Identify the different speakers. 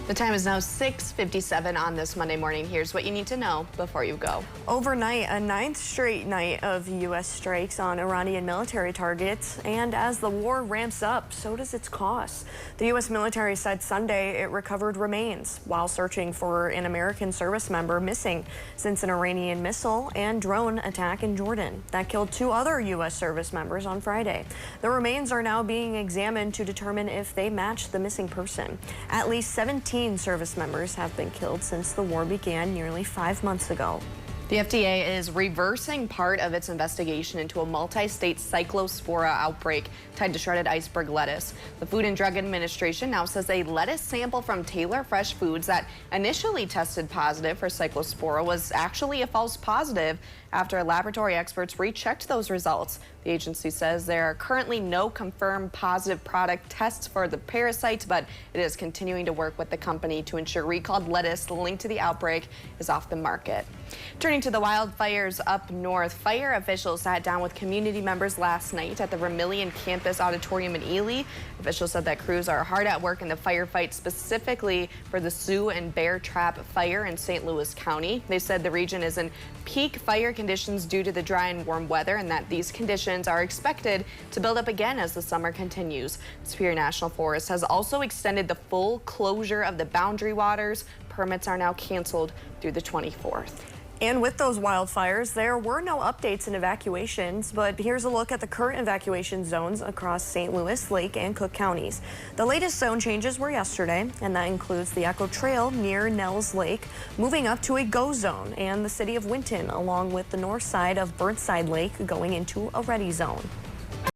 Speaker 1: The time is now 6:57 on this Monday morning. Here's what you need to know before you go.
Speaker 2: Overnight, a ninth straight night of U.S. strikes on Iranian military targets. And as the war ramps up, so does its costs. The U.S. military said Sunday it recovered remains while searching for an American service member missing since an Iranian missile and drone attack in Jordan that killed 2 other U.S. service members on Friday. The remains are now being examined to determine if they match the missing person. At least 17 service members have been killed since the war began nearly 5 months ago.
Speaker 1: The FDA is reversing part of its investigation into a multi-state cyclospora outbreak tied to shredded iceberg lettuce. The Food and Drug Administration now says a lettuce sample from Taylor Fresh Foods that initially tested positive for cyclospora was actually a false positive after laboratory experts rechecked those results. The agency says there are currently no confirmed positive product tests for the parasite, but it is continuing to work with the company to ensure recalled lettuce linked to the outbreak is off the market. Turning to the wildfires up north, fire officials sat down with community members last night at the Vermillion Campus Auditorium in Ely. Officials said that crews are hard at work in the firefight, specifically for the Sioux and Bear Trap fire in St. Louis County. They said the region is in peak fire conditions due to the dry and warm weather, and that these conditions are expected to build up again as the summer continues. Superior National Forest has also extended the full closure of the boundary waters. Permits are now canceled through the 24th.
Speaker 2: And with those wildfires, there were no updates in evacuations, but here's a look at the current evacuation zones across St. Louis, Lake, and Cook counties. The latest zone changes were yesterday, and that includes the Echo Trail near Nels Lake, moving up to a go zone, and the city of Winton, along with the north side of Burnside Lake, going into a ready zone.